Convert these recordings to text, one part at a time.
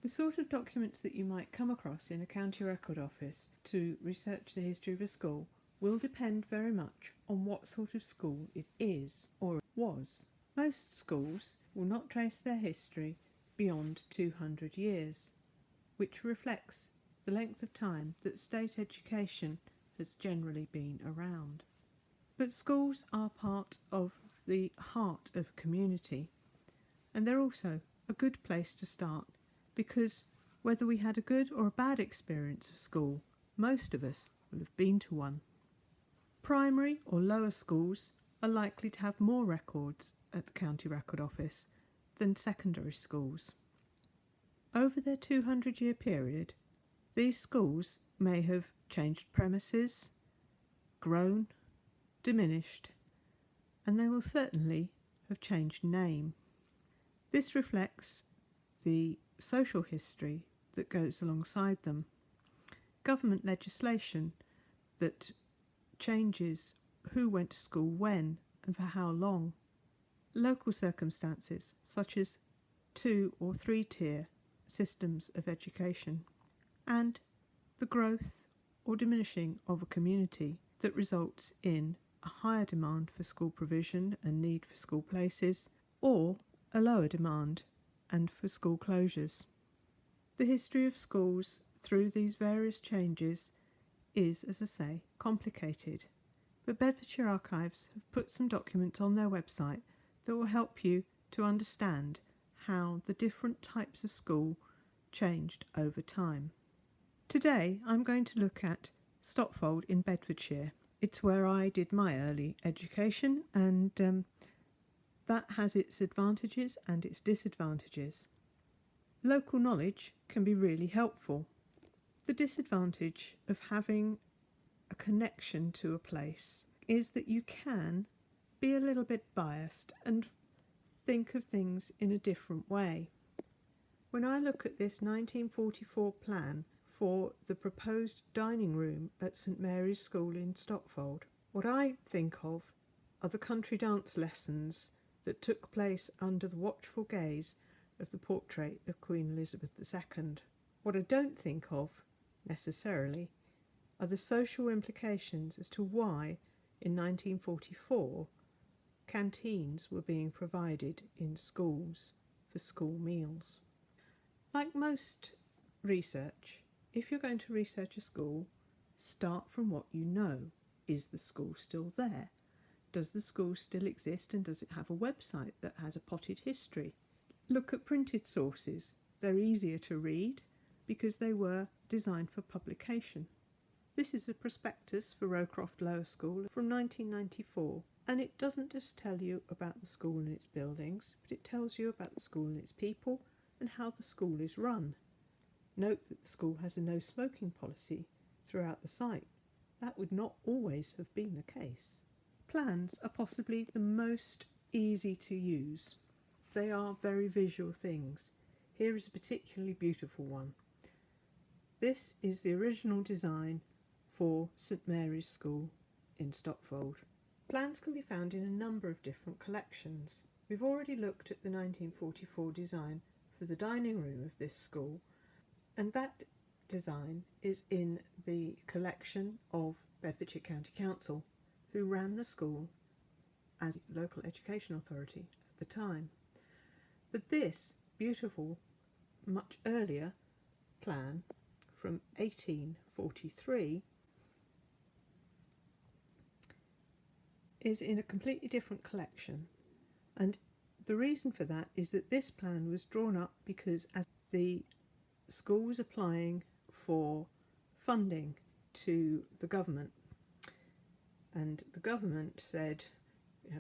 The sort of documents that you might come across in a county record office to research the history of a school will depend very much on what sort of school it is or was. Most schools will not trace their history beyond 200 years, which reflects the length of time that state education has generally been around. But schools are part of the heart of a community, and they're also a good place to start because whether we had a good or a bad experience of school, most of us will have been to one. Primary or lower schools are likely to have more records at the County Record Office than secondary schools. Over their 200-year period, these schools may have changed premises, grown, diminished, and they will certainly have changed name. This reflects the social history that goes alongside them, government legislation that changes who went to school when and for how long, local circumstances such as 2- or 3-tier systems of education, and the growth or diminishing of a community that results in a higher demand for school provision and need for school places, or a lower demand and for school closures. The history of schools through these various changes is, as I say, complicated, but Bedfordshire Archives have put some documents on their website that will help you to understand how the different types of school changed over time. Today I'm going to look at Stotfold in Bedfordshire. It's where I did my early education, and that has its advantages and its disadvantages. Local knowledge can be really helpful. The disadvantage of having a connection to a place is that you can be a little bit biased and think of things in a different way. When I look at this 1944 plan for the proposed dining room at St Mary's School in Stotfold, what I think of are the country dance lessons that took place under the watchful gaze of the portrait of Queen Elizabeth II. What I don't think of, necessarily, are the social implications as to why, in 1944, canteens were being provided in schools for school meals. Like most research, if you're going to research a school, start from what you know. Is the school still there? Does the school still exist, and does it have a website that has a potted history? Look at printed sources. They're easier to read because they were designed for publication. This is a prospectus for Rowcroft Lower School from 1994, and it doesn't just tell you about the school and its buildings, but it tells you about the school and its people and how the school is run. Note that the school has a no smoking policy throughout the site. That would not always have been the case. Plans are possibly the most easy to use. They are very visual things. Here is a particularly beautiful one. This is the original design for St Mary's School in Stotfold. Plans can be found in a number of different collections. We've already looked at the 1944 design for the dining room of this school, and that design is in the collection of Bedfordshire County Council, who ran the school as local education authority at the time. But this beautiful, much earlier plan from 1843 is in a completely different collection, and the reason for that is that this plan was drawn up because as the school was applying for funding to the government, and the government said,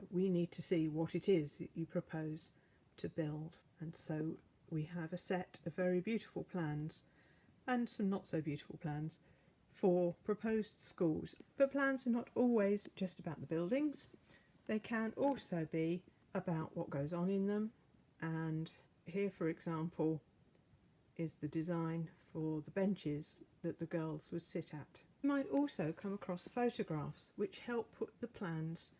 we need to see what it is that you propose to build. And so we have a set of very beautiful plans and some not so beautiful plans for proposed schools. But plans are not always just about the buildings. They can also be about what goes on in them, and here, for example, is the design for the benches that the girls would sit at. You might also come across photographs which help put the plans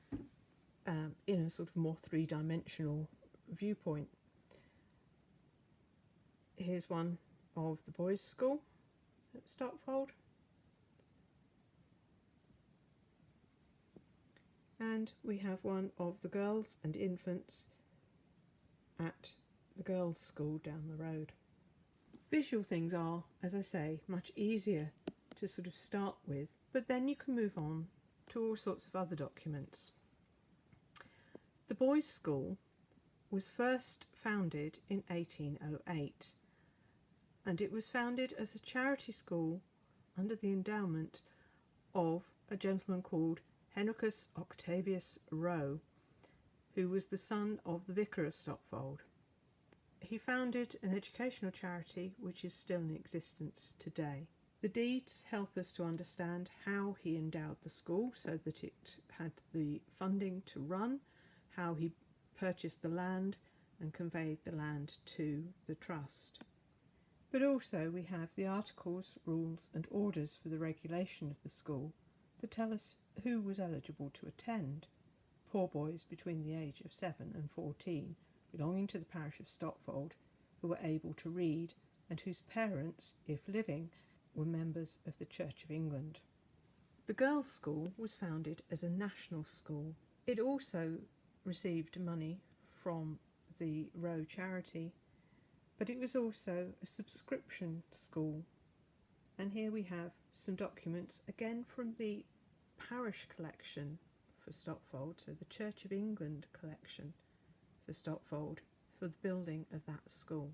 in a sort of more three-dimensional viewpoint. Here's one of the boys' school at Stotfold, and we have one of the girls and infants at the girls' school down the road. Visual things are, as I say, much easier to sort of start with, but then you can move on to all sorts of other documents. The boys' school was first founded in 1808, and it was founded as a charity school under the endowment of a gentleman called Henricus Octavius Roe, who was the son of the vicar of Stotfold. He founded an educational charity which is still in existence today. The deeds help us to understand how he endowed the school so that it had the funding to run, how he purchased the land and conveyed the land to the trust. But also we have the articles, rules and orders for the regulation of the school that tell us who was eligible to attend. Poor boys between the age of 7 and 14 belonging to the parish of Stotfold who were able to read and whose parents, if living, were members of the Church of England. The girls' school was founded as a national school. It also received money from the Roe charity, but it was also a subscription school. And here we have some documents, again from the parish collection for Stotfold, so the Church of England collection for Stotfold, for the building of that school.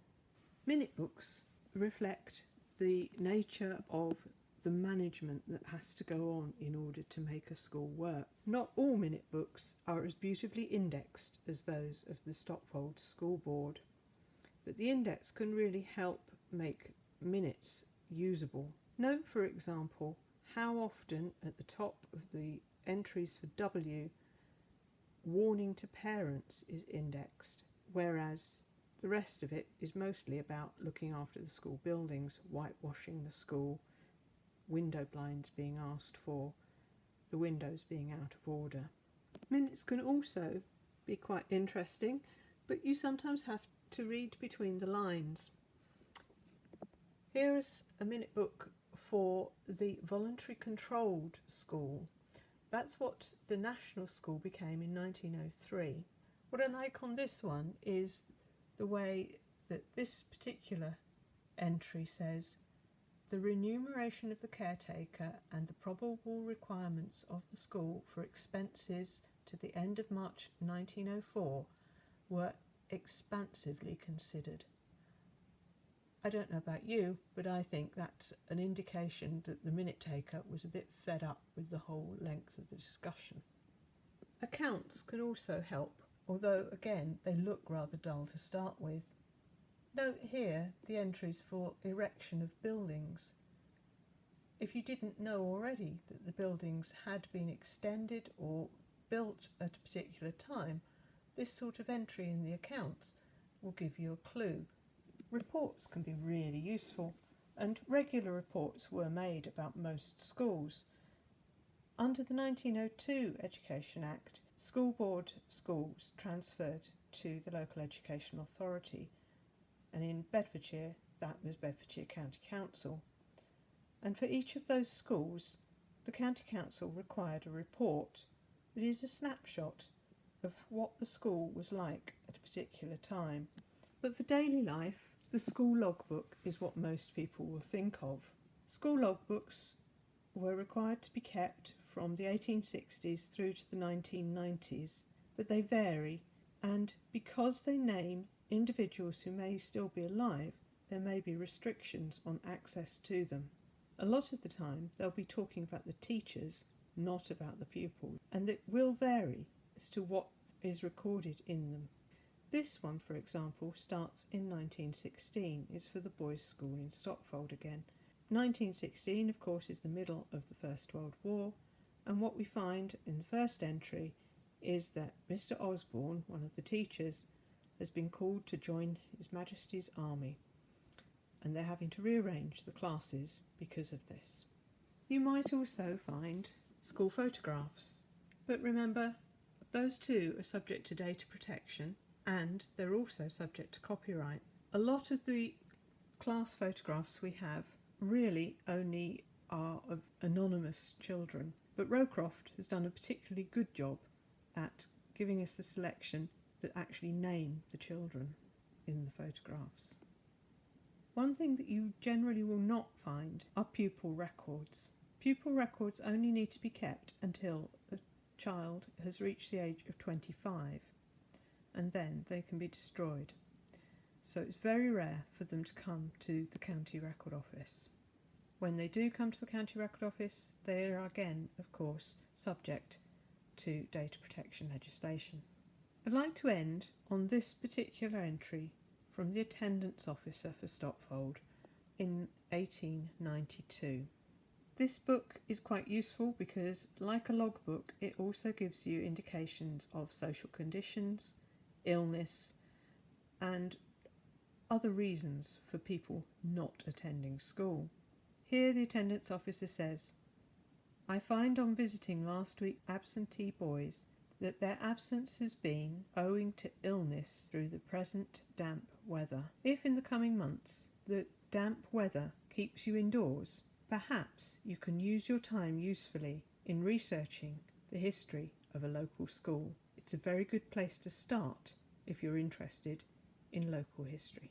Minute books reflect the nature of the management that has to go on in order to make a school work. Not all minute books are as beautifully indexed as those of the Stotfold School Board, but the index can really help make minutes usable. Note, for example, how often at the top of the entries for W, warning to parents is indexed, whereas the rest of it is mostly about looking after the school buildings, whitewashing the school, window blinds being asked for, the windows being out of order. Minutes can also be quite interesting, but you sometimes have to read between the lines. Here is a minute book for the voluntary controlled school. That's what the national school became in 1903. What I like on this one is the way that this particular entry says, the remuneration of the caretaker and the probable requirements of the school for expenses to the end of March 1904 were expansively considered. I don't know about you, but I think that's an indication that the minute taker was a bit fed up with the whole length of the discussion. Accounts can also help, although again they look rather dull to start with. Note here the entries for erection of buildings. If you didn't know already that the buildings had been extended or built at a particular time, this sort of entry in the accounts will give you a clue. Reports can be really useful, and regular reports were made about most schools. Under the 1902 Education Act, school board schools transferred to the local education authority, and in Bedfordshire that was Bedfordshire County Council. And for each of those schools, the County Council required a report that is a snapshot of what the school was like at a particular time. But for daily life, the school logbook is what most people will think of. School logbooks were required to be kept from the 1860s through to the 1990s, but they vary, and because they name individuals who may still be alive, there may be restrictions on access to them. A lot of the time they'll be talking about the teachers, not about the pupils, and it will vary as to what is recorded in them. This one, for example, starts in 1916. It's for the boys' school in Stotfold again. 1916, of course, is the middle of the First World War, and what we find in the first entry is that Mr. Osborne, one of the teachers, has been called to join His Majesty's Army, and they're having to rearrange the classes because of this. You might also find school photographs, but remember, those too are subject to data protection, and they're also subject to copyright. A lot of the class photographs we have really only are of anonymous children, but Rowcroft has done a particularly good job at giving us a selection that actually name the children in the photographs. One thing that you generally will not find are pupil records. Pupil records only need to be kept until a child has reached the age of 25, and then they can be destroyed. So it's very rare for them to come to the County Record Office. When they do come to the County Record Office, they are again, of course, subject to data protection legislation. I'd like to end on this particular entry from the attendance officer for Stotfold in 1892. This book is quite useful because, like a logbook, it also gives you indications of social conditions, illness, and other reasons for people not attending school. Here the attendance officer says, "I find on visiting last week absentee boys that their absence has been owing to illness through the present damp weather. If in the coming months the damp weather keeps you indoors, perhaps you can use your time usefully in researching the history of a local school. It's a very good place to start if you're interested in local history."